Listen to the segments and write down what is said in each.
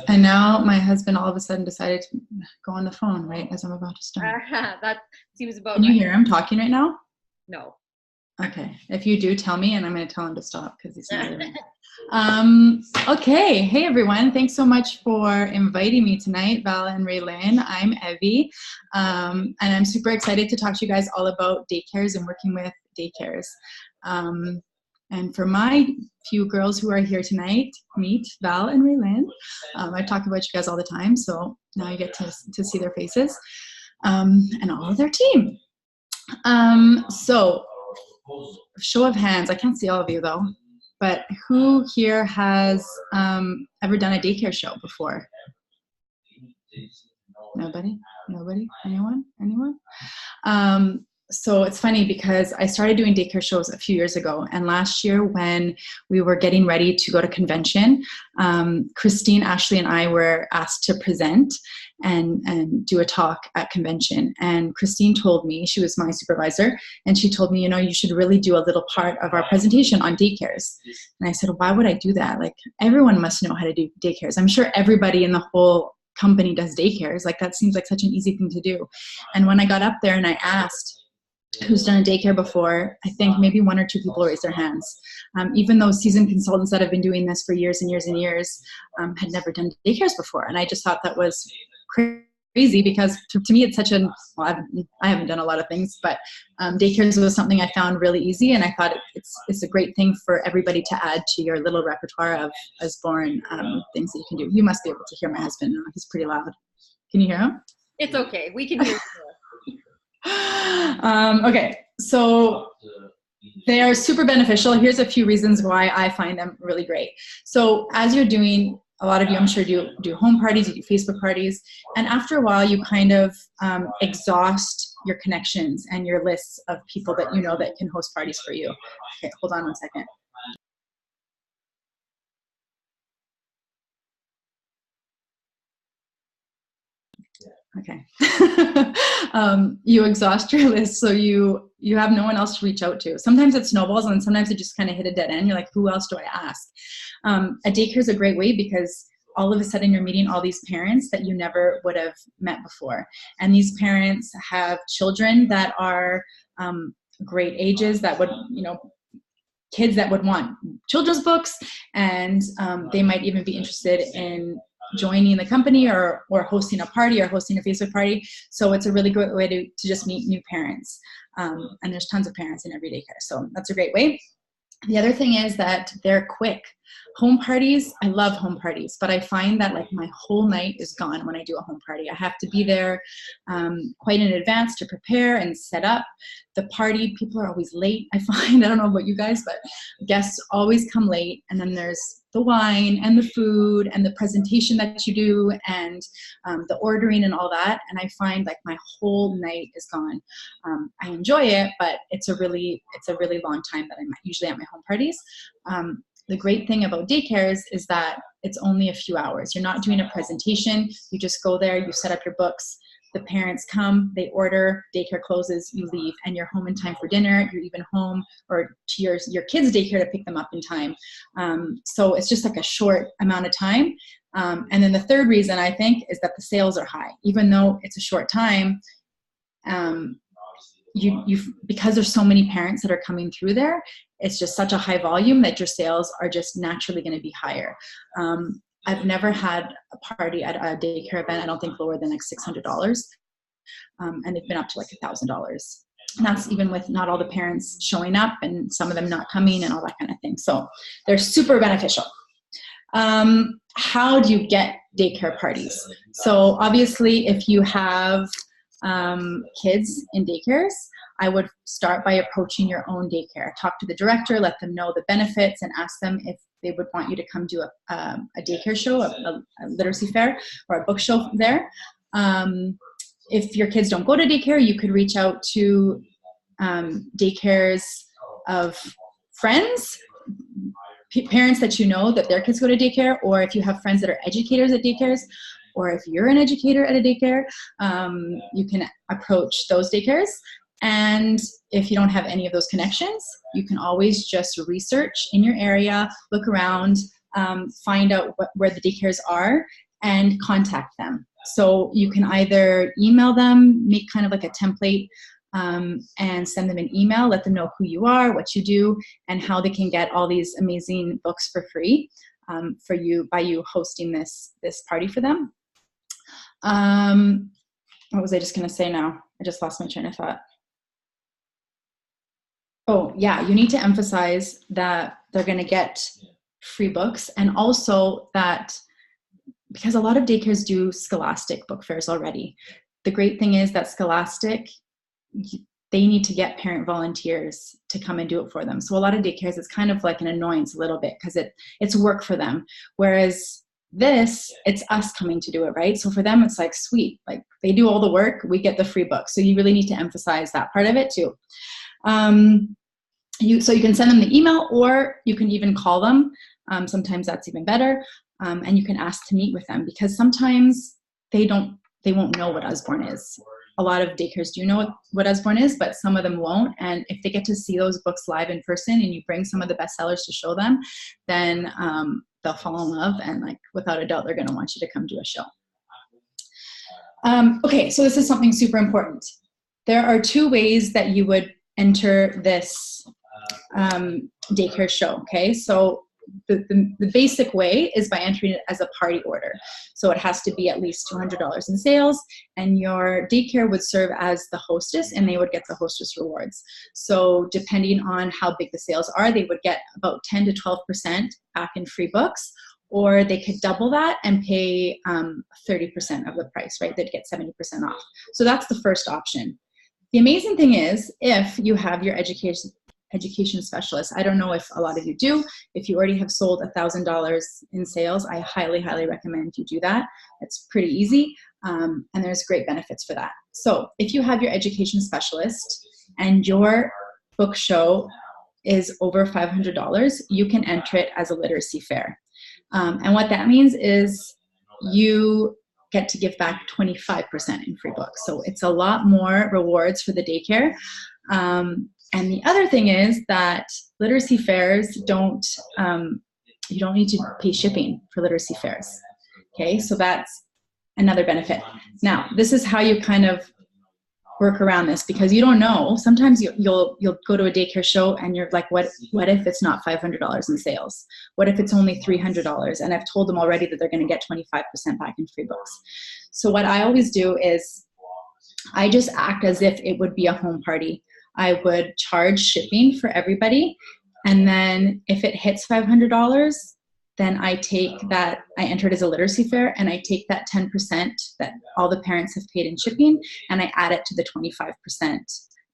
And now my husband all of a sudden decided to go on the phone right as I'm about to start. That seems about Can you right. hear him talking right now? No. Okay. If you do, tell me, and I'm going to tell him to stop because he's not living. Okay. Hey, everyone. Thanks so much for inviting me tonight, Val and Raylene. I'm Evie, and I'm super excited to talk to you guys all about daycares and working with daycares. And for my few girls who are here tonight, meet Val and Raylene. I talk about you guys all the time, so now you get to see their faces and all of their team. So, show of hands, I can't see all of you though, but who here has ever done a daycare show before? Nobody? Nobody? Anyone? Anyone? So it's funny because I started doing daycare shows a few years ago, and last year when we were getting ready to go to convention, Christine, Ashley, and I were asked to present and do a talk at convention. And Christine told me, she was my supervisor, and she told me, you know, you should really do a little part of our presentation on daycares. And I said, why would I do that? Like, everyone must know how to do daycares. I'm sure everybody in the whole company does daycares. Like, that seems like such an easy thing to do. And when I got up there and I asked who's done a daycare before, I think maybe one or two people raised their hands. Even though seasoned consultants that have been doing this for years and years and years had never done daycares before. And I just thought that was crazy because to me it's such a, well, I haven't done a lot of things, but daycares was something I found really easy, and I thought it's a great thing for everybody to add to your little repertoire of Osborne things that you can do. You must be able to hear my husband now. He's pretty loud. Can you hear him? It's okay. We can hear you. Okay, so they are super beneficial. Here's a few reasons why I find them really great. So as you're doing, a lot of you I'm sure do home parties, you do Facebook parties, and after a while you kind of exhaust your connections and your lists of people that you know that can host parties for you. Okay, hold on one second. Okay. You exhaust your list, so you have no one else to reach out to. Sometimes it snowballs, and sometimes it just kind of hit a dead end. You're like, who else do I ask? A daycare is a great way because all of a sudden you're meeting all these parents that you never would have met before. And these parents have children that are great ages that would, you know, kids that would want children's books, and they might even be interested in joining the company or hosting a party or hosting a Facebook party. So it's a really great way to just meet new parents. And there's tons of parents in every daycare. So that's a great way. The other thing is that they're quick. Home parties, I love home parties, but I find that like my whole night is gone when I do a home party. I have to be there quite in advance to prepare and set up. The party, people are always late, I find. I don't know about you guys, but guests always come late. And then there's the wine and the food and the presentation that you do and the ordering and all that. And I find like my whole night is gone. I enjoy it, but it's a really long time that I'm usually at my home parties. The great thing about daycares is that it's only a few hours. You're not doing a presentation. You just go there, you set up your books, the parents come, they order, daycare closes, you leave, and you're home in time for dinner. You're even home or to your kids' daycare to pick them up in time. So it's just like a short amount of time. And then the third reason I think is that the sales are high. Even though it's a short time, because there's so many parents that are coming through there, it's just such a high volume that your sales are just naturally going to be higher. I've never had a party at a daycare event, I don't think lower than like $600. And they've been up to like $1,000. And that's even with not all the parents showing up and some of them not coming and all that kind of thing. So they're super beneficial. How do you get daycare parties? So obviously if you have kids in daycares, I would start by approaching your own daycare. Talk to the director, let them know the benefits, and ask them if they would want you to come do a daycare show, a literacy fair, or a book show there. If your kids don't go to daycare, you could reach out to daycares of friends, parents that you know that their kids go to daycare, or if you have friends that are educators at daycares, or if you're an educator at a daycare, you can approach those daycares. And if you don't have any of those connections, you can always just research in your area, look around. find out where the daycares are and contact them. So you can either email them, make kind of like a template, and send them an email, let them know who you are, what you do, and how they can get all these amazing books for free for you by you hosting this party for them. What was I just going to say now? I just lost my train of thought. Oh, yeah, you need to emphasize that they're going to get free books, and also that because a lot of daycares do Scholastic book fairs already. The great thing is that Scholastic, they need to get parent volunteers to come and do it for them. So a lot of daycares, it's kind of like an annoyance a little bit because it's work for them. Whereas this, it's us coming to do it, right? So for them, it's like, sweet, like they do all the work, we get the free book. So you really need to emphasize that part of it too. So you can send them the email, or you can even call them. Sometimes that's even better. And you can ask to meet with them, because sometimes they won't know what Usborne is. A lot of daycares do know what Usborne is, but some of them won't. And if they get to see those books live in person and you bring some of the bestsellers to show them, then they'll fall in love, and like without a doubt, they're going to want you to come to a show. Okay, so this is something super important. There are 2 ways that you would enter this daycare show, okay? So the basic way is by entering it as a party order. So it has to be at least $200 in sales, and your daycare would serve as the hostess, and they would get the hostess rewards. So depending on how big the sales are, they would get about 10 to 12% back in free books, or they could double that and pay 30% of the price, right? They'd get 70% off. So that's the first option. The amazing thing is, if you have your education specialist, I don't know if a lot of you do, if you already have sold $1,000 in sales, I highly, highly recommend you do that. It's pretty easy, and there's great benefits for that. So if you have your education specialist and your book show is over $500, you can enter it as a literacy fair. And what that means is you get to give back 25% in free books. So it's a lot more rewards for the daycare. And the other thing is that literacy fairs you don't need to pay shipping for literacy fairs. Okay, so that's another benefit. Now, this is how you kind of work around this, because you don't know. Sometimes you'll go to a daycare show and you're like, what if it's not $500 in sales? What if it's only $300? And I've told them already that they're going to get 25% back in free books. So what I always do is I just act as if it would be a home party. I would charge shipping for everybody. And then if it hits $500, then I take that, I enter it as a literacy fair, and I take that 10% that all the parents have paid in shipping, and I add it to the 25%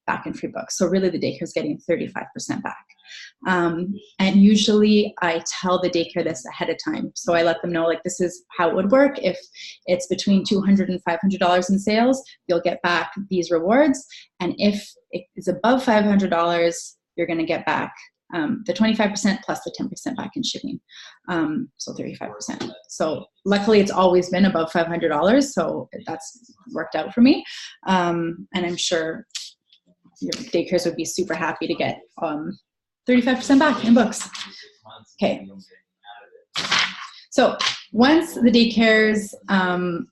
back in free books. So really the daycare is getting 35% back. And usually I tell the daycare this ahead of time. So I let them know, like, this is how it would work. If it's between $200 and $500 in sales, you'll get back these rewards. And if it is above $500, you're going to get back the 25% plus the 10% back in shipping. So 35%. So luckily it's always been above $500. So that's worked out for me. And I'm sure your daycares would be super happy to get 35% back in books. Okay. So once the daycares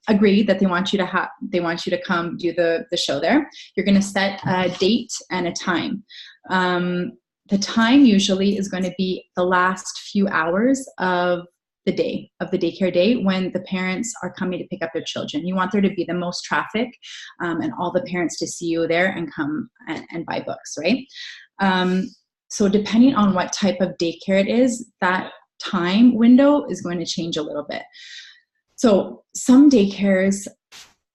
agree that they want you to come do the show there, you're going to set a date and a time. The time usually is going to be the last few hours of the day, of the daycare day, when the parents are coming to pick up their children. You want there to be the most traffic and all the parents to see you there and come and buy books, right? So depending on what type of daycare it is, that time window is going to change a little bit. So some daycares,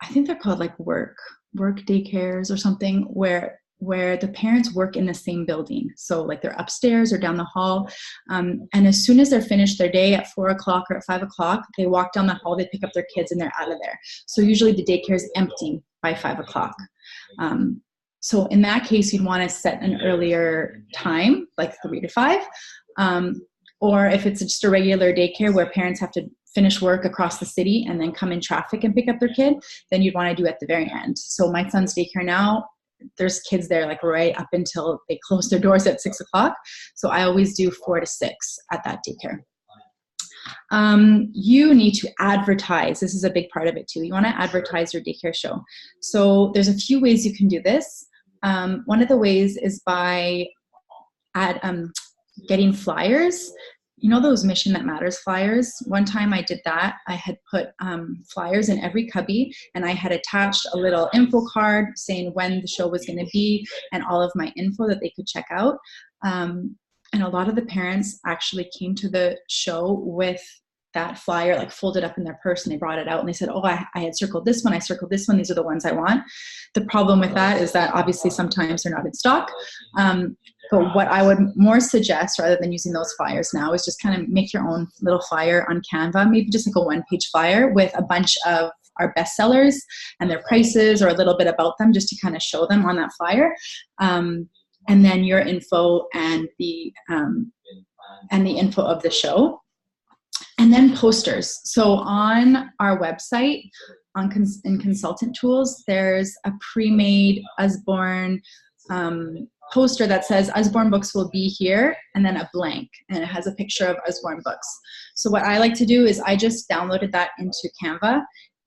I think they're called like work daycares or something, where the parents work in the same building. So like they're upstairs or down the hall. And as soon as they're finished their day at 4 o'clock or at 5 o'clock, they walk down the hall, they pick up their kids, and they're out of there. So usually the daycare is empty by 5 o'clock. So in that case, you'd want to set an earlier time, like 3 to 5. Or if it's just a regular daycare where parents have to finish work across the city and then come in traffic and pick up their kid, then you'd want to do it at the very end. So my son's daycare now, there's kids there like right up until they close their doors at 6 o'clock. So I always do 4 to 6 at that daycare. You need to advertise. This is a big part of it too. You want to advertise your daycare show. So there's a few ways you can do this. One of the ways is by getting flyers. You know those Mission That Matters flyers? One time I did that. I had put flyers in every cubby, and I had attached a little info card saying when the show was going to be and all of my info that they could check out. And a lot of the parents actually came to the show with that flyer like folded up in their purse, and they brought it out and they said, oh, I had circled this one, I circled this one, these are the ones I want. The problem with that is that obviously sometimes they're not in stock. But what I would more suggest, rather than using those flyers now, is just kind of make your own little flyer on Canva, maybe just like a one-page flyer with a bunch of our bestsellers and their prices or a little bit about them, just to kind of show them on that flyer. And then your info and the info of the show. And then posters. So on our website, in Consultant Tools, there's a pre-made Usborne poster that says Usborne Books will be here, and then a blank, and it has a picture of Usborne Books. So what I like to do is I just downloaded that into Canva,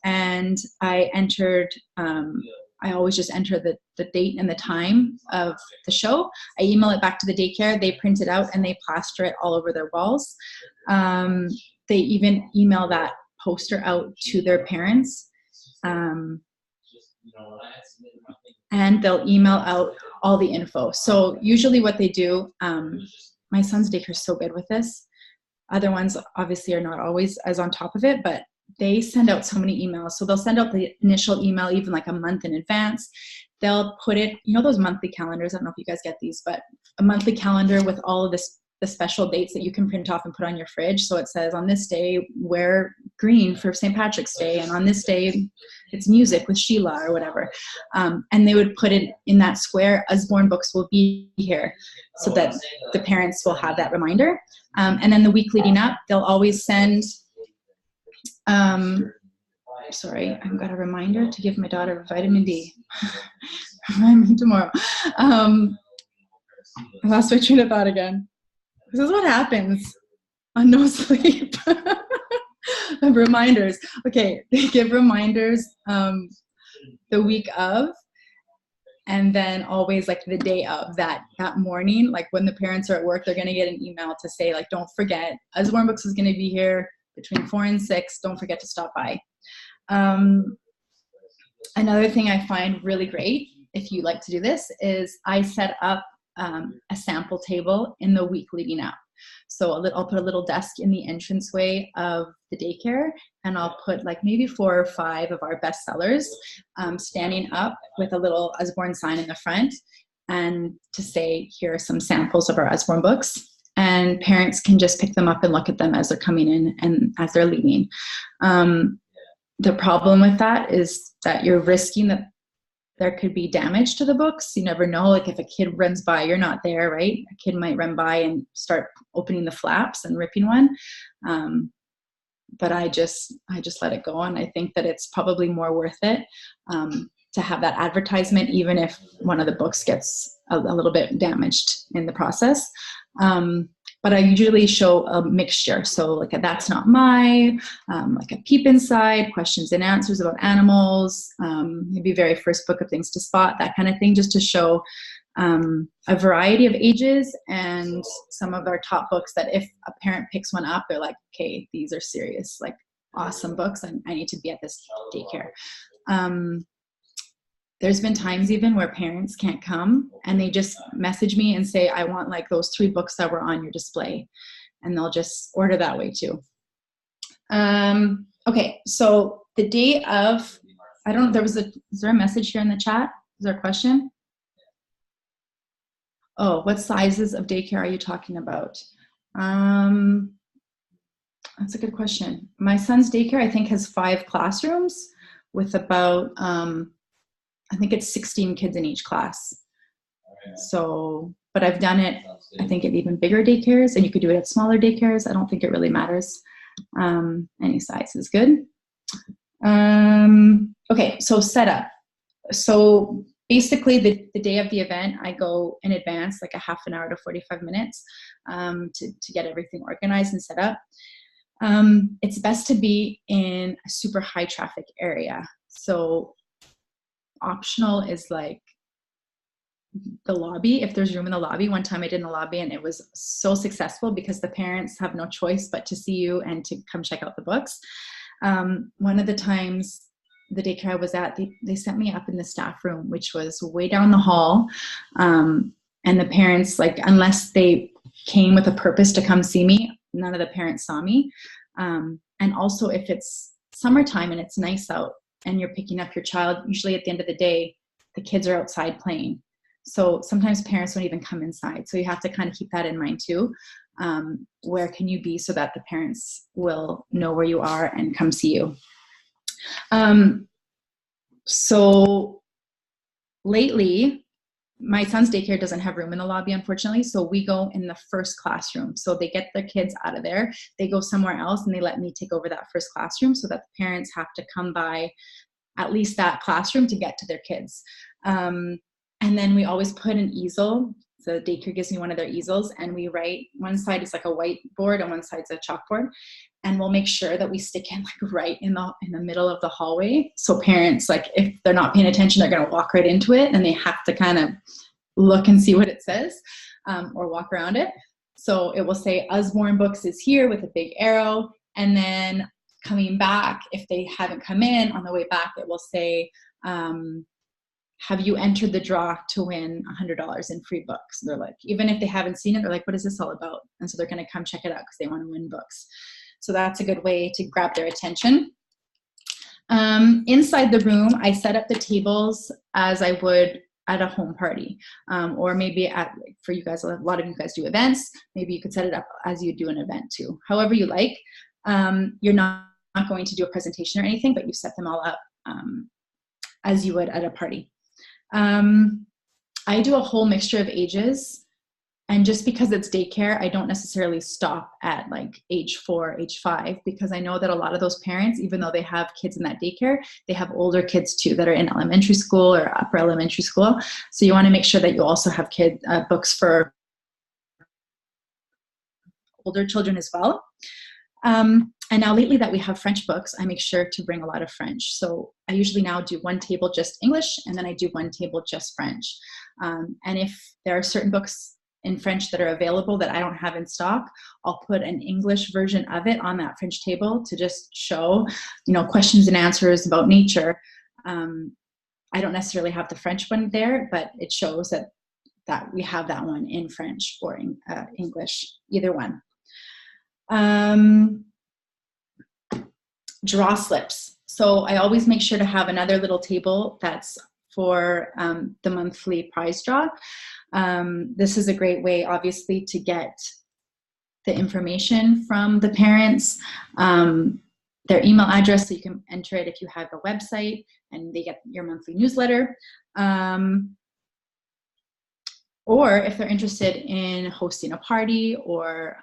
and I entered, I always just enter the date and the time of the show. I email it back to the daycare, they print it out, and they plaster it all over their walls. They even email that poster out to their parents. And they'll email out all the info. So usually what they do, my son's daycare is so good with this. Other ones obviously are not always as on top of it, but they send out so many emails. So they'll send out the initial email even like a month in advance. They'll put it, you know, those monthly calendars, I don't know if you guys get these, but a monthly calendar with all of this, the special dates that you can print off and put on your fridge. So it says on this day, wear green for St. Patrick's Day. And on this day, it's music with Sheila or whatever. And they would put it in that square, Usborne Books will be here, so that the parents will have that reminder. And then the week leading up, they'll always send, sorry, I've got a reminder to give my daughter vitamin D. Remind me tomorrow. I lost my train of thought again. This is what happens on no sleep. Reminders. Okay, they give reminders the week of, and then always like the day of that morning. Like when the parents are at work, they're going to get an email to say, like, don't forget, Usborne Books is going to be here between 4 and 6. Don't forget to stop by. Another thing I find really great, if you like to do this, is I set up a sample table in the week leading up. So I'll put a little desk in the entranceway of the daycare, and I'll put like maybe 4 or 5 of our bestsellers standing up with a little Usborne sign in the front, and to say, here are some samples of our Usborne books. And parents can just pick them up and look at them as they're coming in and as they're leaving. The problem with that is that you're risking that there could be damage to the books. You never know, like if a kid runs by, you're not there, right? A kid might run by and start opening the flaps and ripping one. But I just let it go. And I think that it's probably more worth it to have that advertisement, even if one of the books gets a little bit damaged in the process. But I usually show a mixture. So like a That's Not My, like a Peep Inside, questions and answers about animals, maybe very first book of Things to Spot, that kind of thing, just to show a variety of ages and some of our top books that if a parent picks one up, they're like, okay, these are serious, like awesome books, and I need to be at this daycare. There's been times even where parents can't come and they just message me and say, I want like those 3 books that were on your display, and they'll just order that way too. Okay, so the day of, I don't know, is there a message here in the chat? Is there a question? Oh, what sizes of daycare are you talking about? That's a good question. My son's daycare, I think, has 5 classrooms with about, I think it's 16 kids in each class. So, but I've done it, I think, at even bigger daycares, and you could do it at smaller daycares. I don't think it really matters. Any size is good. Okay, so setup. So basically the day of the event, I go in advance, like a half an hour to 45 minutes to get everything organized and set up. It's best to be in a super high traffic area. So optional is like the lobby, if there's room in the lobby. One time I did in the lobby and it was so successful because the parents have no choice but to see you and to come check out the books. One of the times the daycare I was at, they sent me up in the staff room, which was way down the hall. And the parents, like, unless they came with a purpose to come see me, none of the parents saw me. And also if it's summertime and it's nice out and you're picking up your child, usually at the end of the day, the kids are outside playing. So sometimes parents don't even come inside. So you have to kind of keep that in mind too. Where can you be so that the parents will know where you are and come see you? So lately, my son's daycare doesn't have room in the lobby, unfortunately. So we go in the first classroom. So they get their kids out of there. They go somewhere else and they let me take over that first classroom so that the parents have to come by at least that classroom to get to their kids. And then we always put an easel. So the daycare gives me one of their easels and we write, one side is like a whiteboard and one side's a chalkboard. And we'll make sure that we stick in like right in the middle of the hallway. So parents, like if they're not paying attention, they're going to walk right into it and they have to kind of look and see what it says, or walk around it. So it will say Usborne Books is here with a big arrow. And then coming back, if they haven't come in on the way back, it will say, have you entered the draw to win $100 in free books? They're like, even if they haven't seen it, they're like, what is this all about? And so they're going to come check it out because they want to win books. So that's a good way to grab their attention. Inside the room, I set up the tables as I would at a home party, or maybe for you guys, a lot of you guys do events. Maybe you could set it up as you do an event too. However you like. You're not going to do a presentation or anything, but you set them all up as you would at a party. I do a whole mixture of ages. And just because it's daycare, I don't necessarily stop at like age 4, age 5, because I know that a lot of those parents, even though they have kids in that daycare, they have older kids too that are in elementary school or upper elementary school. So you want to make sure that you also have books for older children as well. And now lately that we have French books, I make sure to bring a lot of French. So I usually now do one table just English, and then I do one table just French. And if there are certain books in French that are available that I don't have in stock, I'll put an English version of it on that French table to just show, questions and answers about nature. I don't necessarily have the French one there, but it shows that we have that one in French or in English, either one. Draw slips. So I always make sure to have another little table that's for the monthly prize draw. This is a great way, obviously, to get the information from the parents, their email address, so you can enter it if you have a website, and they get your monthly newsletter. Or if they're interested in hosting a party or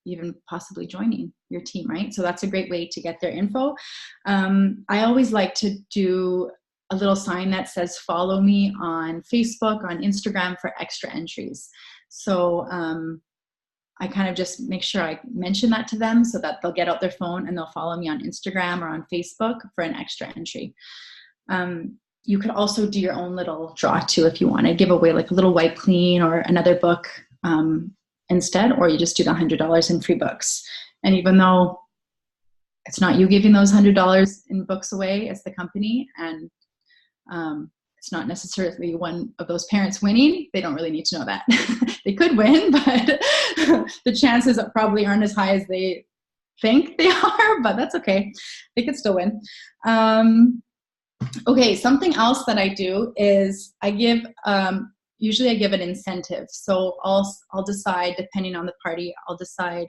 even possibly joining your team, right? So that's a great way to get their info. I always like to do a little sign that says, follow me on Facebook, on Instagram for extra entries. So I kind of just make sure I mention that to them so that they'll get out their phone and they'll follow me on Instagram or on Facebook for an extra entry. You could also do your own little draw too if you want to give away like a little Wipe Clean or another book instead, or you just do the $100 in free books. And even though it's not you giving those $100 in books away, it's the company, and it's not necessarily one of those parents winning, they don't really need to know that. They could win, but the chances probably aren't as high as they think they are, but that's okay. They could still win. Okay, something else that I do is I give, usually I give an incentive. So I'll decide, depending on the party, I'll decide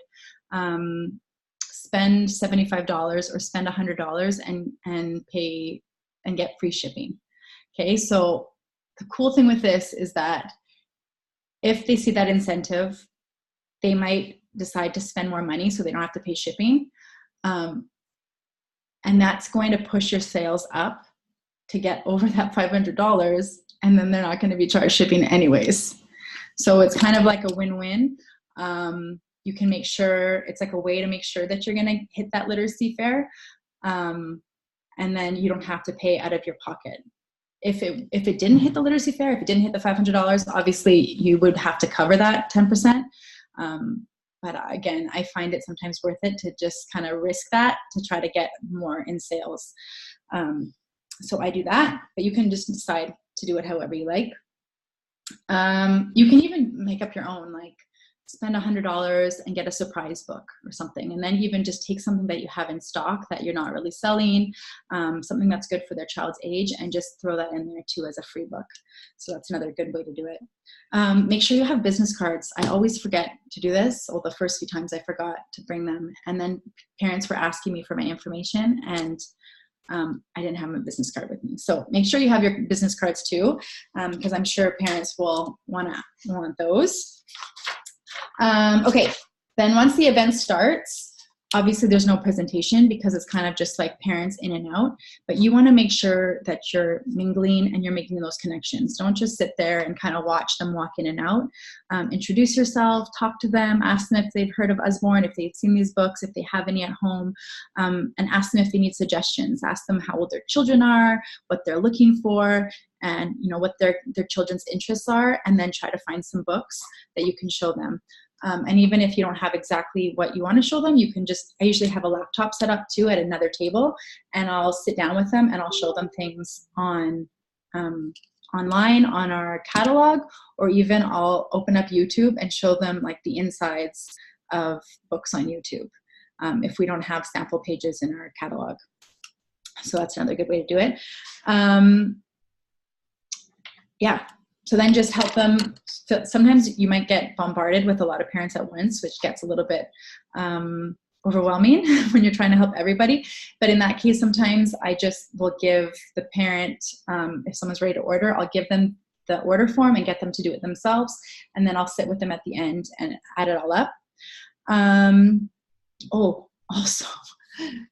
spend $75 or spend $100 and pay and get free shipping. Okay, so the cool thing with this is that if they see that incentive, they might decide to spend more money so they don't have to pay shipping. And that's going to push your sales up to get over that $500, and then they're not going to be charged shipping anyways. So it's kind of like a win-win. you can make sure it's like a way to make sure that you're going to hit that literacy fare. And then you don't have to pay out of your pocket. If it didn't hit the literacy fare, if it didn't hit the $500, obviously you would have to cover that 10%. But again, I find it sometimes worth it to just kind of risk that to try to get more in sales. So I do that, but you can just decide to do it however you like. You can even make up your own, like spend $100 and get a surprise book or something. And then even just take something that you have in stock that you're not really selling, something that's good for their child's age, and just throw that in there too as a free book. So that's another good way to do it. Make sure you have business cards. I always forget to do this. Well, the first few times I forgot to bring them. And then parents were asking me for my information, and I didn't have my business card with me. So make sure you have your business cards too, because I'm sure parents will want those. Okay, then once the event starts, obviously there's no presentation because it's kind of just like parents in and out, but you want to make sure that you're mingling and you're making those connections. Don't just sit there and kind of watch them walk in and out. Introduce yourself, talk to them, ask them if they've heard of Usborne, if they've seen these books, if they have any at home, and ask them if they need suggestions. Ask them how old their children are, what they're looking for, and what their children's interests are, and then try to find some books that you can show them. And even if you don't have exactly what you want to show them, you can I usually have a laptop set up too at another table, and I'll sit down with them and I'll show them things online on our catalog, or even I'll open up YouTube and show them like the insides of books on YouTube if we don't have sample pages in our catalog. So that's another good way to do it. Yeah. So then just help them. Sometimes you might get bombarded with a lot of parents at once, which gets a little bit overwhelming when you're trying to help everybody. But in that case, sometimes I just will give the parent, if someone's ready to order, I'll give them the order form and get them to do it themselves. And then I'll sit with them at the end and add it all up. Also,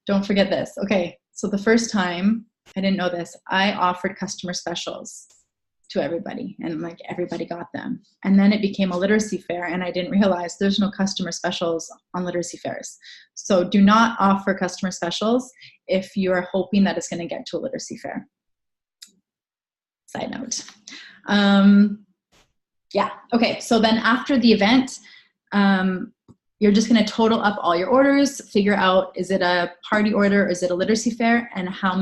don't forget this. Okay, so the first time, I didn't know this, I offered customer specials to everybody, and like everybody got them. And then it became a literacy fair, and I didn't realize there's no customer specials on literacy fairs. So do not offer customer specials if you're hoping that it's going to get to a literacy fair. Side note. Yeah, okay, so then after the event, you're just going to total up all your orders, figure out, is it a party order, or is it a literacy fair, and how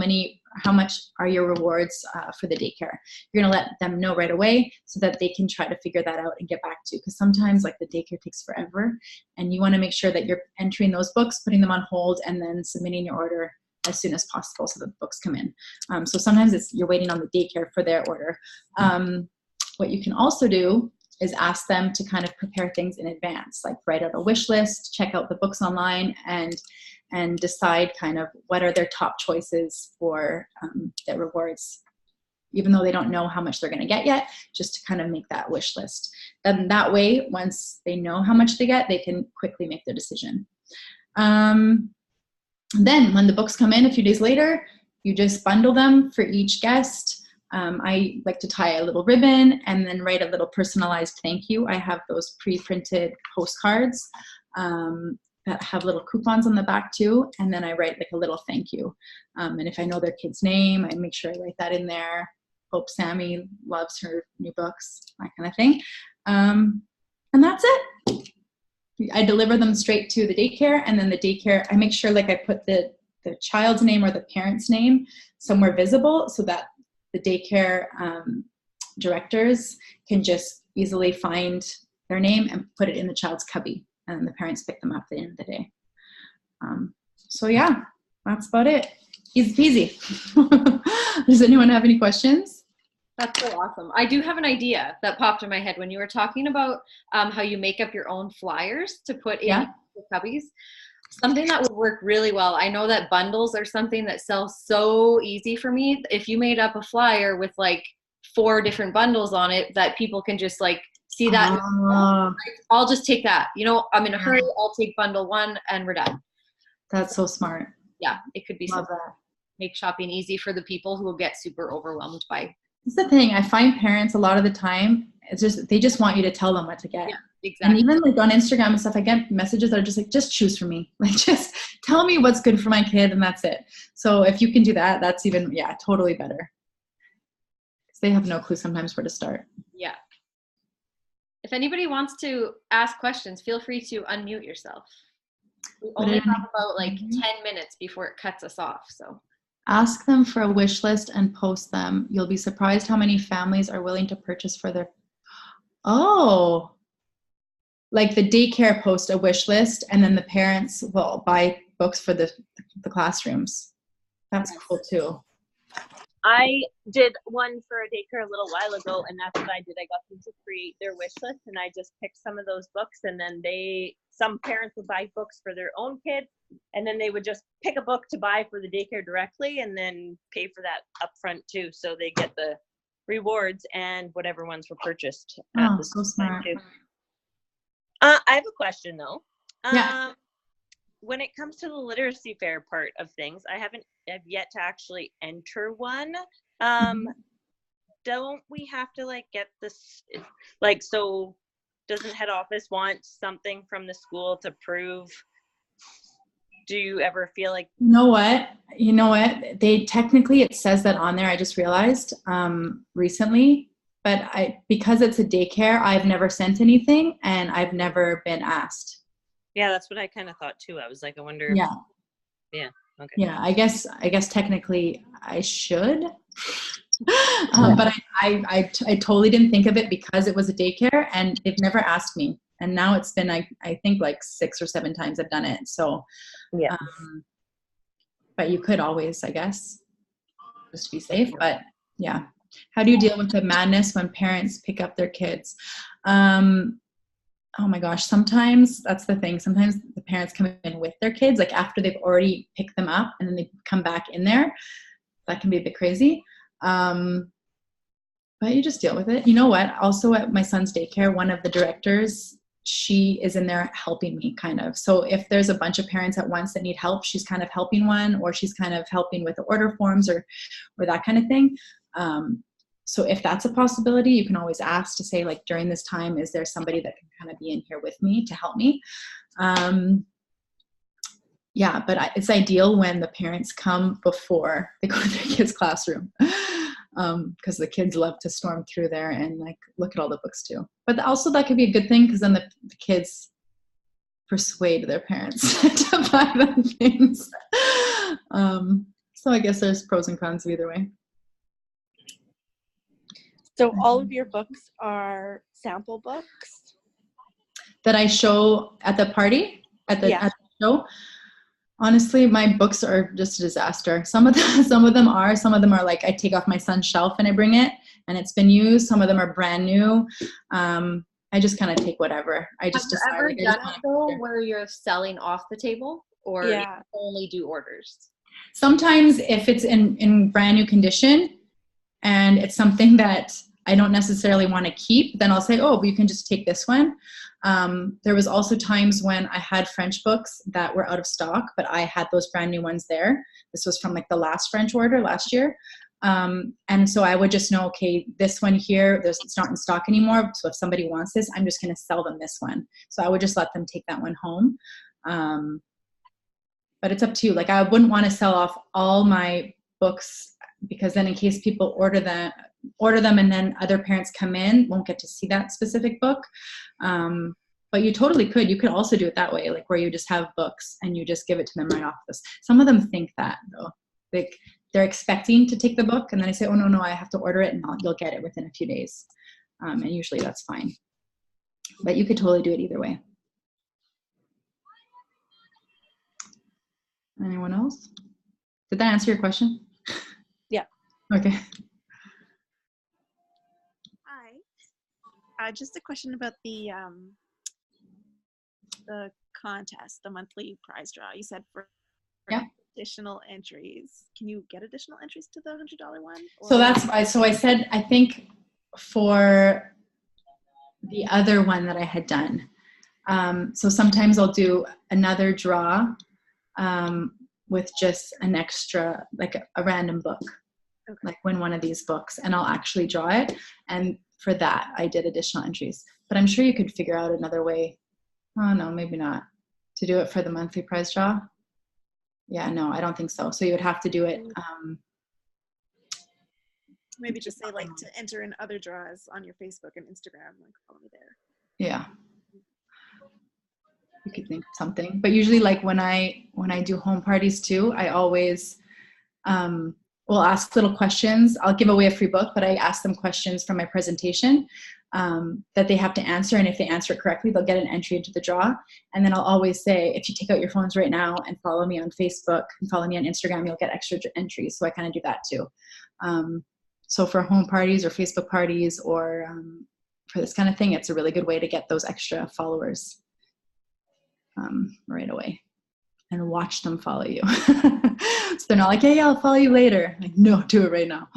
much are your rewards for the daycare. You're going to let them know right away so that they can try to figure that out and get back to you. Because sometimes like the daycare takes forever, and you want to make sure that you're entering those books, putting them on hold, and then submitting your order as soon as possible so that the books come in. So sometimes you're waiting on the daycare for their order. What you can also do is ask them to kind of prepare things in advance, like write out a wish list, check out the books online, and decide kind of what are their top choices for their rewards, even though they don't know how much they're going to get yet, just to kind of make that wish list. Then that way, once they know how much they get, they can quickly make their decision. Then when the books come in a few days later, you just bundle them for each guest. I like to tie a little ribbon and then write a little personalized thank you. I have those pre-printed postcards that have little coupons on the back too, and then I write like a little thank you. And if I know their kid's name, I make sure I write that in there. Hope Sammy loves her new books, that kind of thing. And that's it. I deliver them straight to the daycare, and then the daycare, I make sure like I put the child's name or the parent's name somewhere visible so that the daycare directors can just easily find their name and put it in the child's cubby, and the parents pick them up at the end of the day. So yeah, that's about it. Easy peasy. Does anyone have any questions? That's so awesome. I do have an idea that popped in my head when you were talking about how you make up your own flyers to put in the cubbies. Something that would work really well. I know that bundles are something that sells so easy for me. If you made up a flyer with like 4 different bundles on it that people can just like see that, I'll just take that. I'm in a hurry. I'll take bundle 1 and we're done. That's so smart. Yeah, it could be something that make shopping easy for the people who will get super overwhelmed by. That's the thing. I find parents a lot of the time, it's just, they just want you to tell them what to get. Yeah, exactly. And even like on Instagram and stuff, I get messages that are just like, just choose for me. Like, just tell me what's good for my kid and that's it. So if you can do that, that's even, totally better. Because they have no clue sometimes where to start. Yeah. If anybody wants to ask questions, feel free to unmute yourself. We only have about like 10 minutes before it cuts us off. So ask them for a wish list and post them. You'll be surprised how many families are willing to purchase for their, like the daycare post a wish list and then the parents will buy books for the classrooms. That's cool too. I did one for a daycare a little while ago, and that's what I did. I got them to create their wish list, and I just picked some of those books, and then some parents would buy books for their own kids, and then they would just pick a book to buy for the daycare directly, and then pay for that upfront too, so they get the rewards and whatever ones were purchased at the so smart. too. I have a question though. Yeah. When it comes to the literacy fair part of things, I've yet to actually enter one. Don't we have to like get this, like, so doesn't head office want something from the school to prove? Do you ever feel like, you know what, they technically, it says that on there, I just realized recently, but because it's a daycare, I've never sent anything and I've never been asked. Yeah, that's what I kind of thought too. I was like, I wonder. Yeah. Yeah. Okay. Yeah, I guess technically I should, but I totally didn't think of it because it was a daycare and they've never asked me. And now it's been, I think like 6 or 7 times I've done it. So, yeah. But you could always, I guess, just to be safe. But yeah. How do you deal with the madness when parents pick up their kids? Oh my gosh, sometimes that's the thing. Sometimes the parents come in with their kids, like after they've already picked them up and then they come back in there. That can be a bit crazy. But you just deal with it. You know what? Also at my son's daycare, one of the directors, she is in there helping me kind of. So if there's a bunch of parents at once that need help, she's kind of helping one, or she's kind of helping with the order forms or that kind of thing. So if that's a possibility, you can always ask to say, like, during this time, is there somebody that can kind of be in here with me to help me? Yeah, but it's ideal when the parents come before they go to their kids' classroom, because the kids love to storm through there and like look at all the books too. But also that could be a good thing because then the kids persuade their parents to buy them things. So I guess there's pros and cons either way. So all of your books are sample books that I show at the party, at the show. Honestly, my books are just a disaster. Some of them are like I take off my son's shelf and I bring it and it's been used. Some of them are brand new. I just kind of take whatever. I just decide. Have you ever done it though where you're selling off the table or you only do orders? Sometimes if it's in brand new condition and it's something that I don't necessarily want to keep, then I'll say, oh, but you can just take this one. There was also times when I had French books that were out of stock, but I had those brand new ones there. This was from like the last French order last year. And so I would just know, okay, this one here, it's not in stock anymore. So if somebody wants this, I'm just going to sell them this one. So I would just let them take that one home. But it's up to you. Like I wouldn't want to sell off all my books because then in case people order them and then other parents come in, won't get to see that specific book. But you totally could. You could also do it that way, like where you just have books and you just give it to them right off this. Some of them think that though. Like they're expecting to take the book and then I say, oh, no, I have to order it and you'll get it within a few days. And usually that's fine. But you could totally do it either way. Anyone else? Did that answer your question? Yeah. Okay. Hi. Just a question about the contest, the monthly prize draw. You said for additional entries. Can you get additional entries to the $100 one? Or? So that's why. So I said, I think for the other one that I had done. So sometimes I'll do another draw with just an extra, like a random book, like win one of these books, and I'll actually draw it. And for that, I did additional entries. But I'm sure you could figure out another way. Oh, no, maybe not. To do it for the monthly prize draw? Yeah, no, I don't think so. So you would have to do it. Maybe just say like to enter in other draws on your Facebook and Instagram, like follow me there. Yeah. You could think of something. But usually like when I do home parties too, I always will ask little questions. I'll give away a free book, but I ask them questions from my presentation that they have to answer. And if they answer it correctly, they'll get an entry into the draw. And then I'll always say, if you take out your phones right now and follow me on Facebook and follow me on Instagram, you'll get extra entries. So I kind of do that too. So for home parties or Facebook parties or for this kind of thing, it's a really good way to get those extra followers right away and watch them follow you. So they're not like, hey, I'll follow you later. Like, no, do it right now.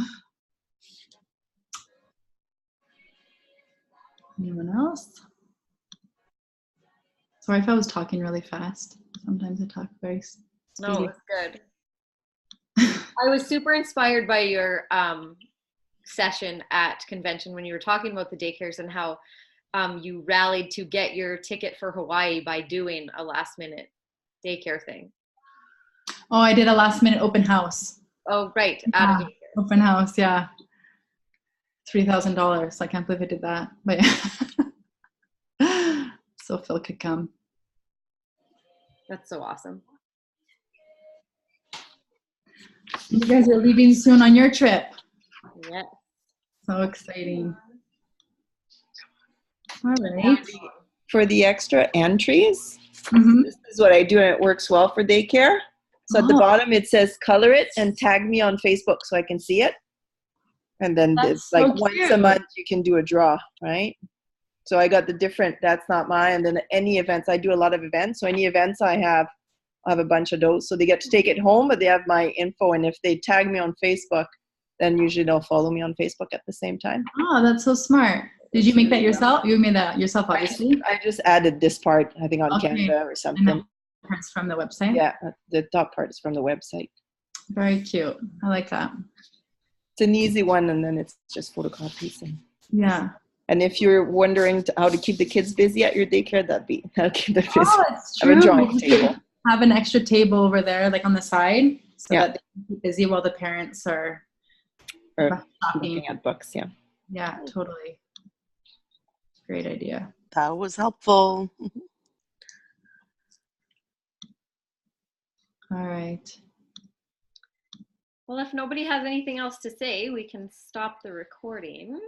Anyone else? Sorry if I was talking really fast. Sometimes I talk very speedy. No, it's good. I was super inspired by your session at convention when you were talking about the daycares and how you rallied to get your ticket for Hawaii by doing a last minute daycare thing. Oh, I did a last minute open house. Oh, right. Yeah, open house, yeah. $3,000. I can't believe I did that. But yeah. So Phil could come. That's so awesome. You guys are leaving soon on your trip. Yeah. So exciting. All right. For the extra entries, this is what I do, and it works well for daycare. So at the bottom, it says color it and tag me on Facebook so I can see it. And then it's so like cute. once a month, you can do a draw, right? So I got the different, that's not mine. And then any events, I do a lot of events. So any events I have a bunch of those. So they get to take it home, but they have my info. And if they tag me on Facebook, then usually they'll follow me on Facebook at the same time. Oh, that's so smart. Did you make that yourself? You made that yourself, obviously. I just added this part, I think on Canva or something. It's from the website? Yeah, the top part is from the website. Very cute. I like that. It's an easy one, and then it's just photocopies. Yeah. And if you're wondering how to keep the kids busy at your daycare, that'll keep them busy. Oh, it's true. Have a drawing table. Have an extra table over there, like on the side, so that they can keep busy while the parents are looking at books. Yeah. Yeah, totally. Great idea. That was helpful. All right. Well, if nobody has anything else to say, we can stop the recording.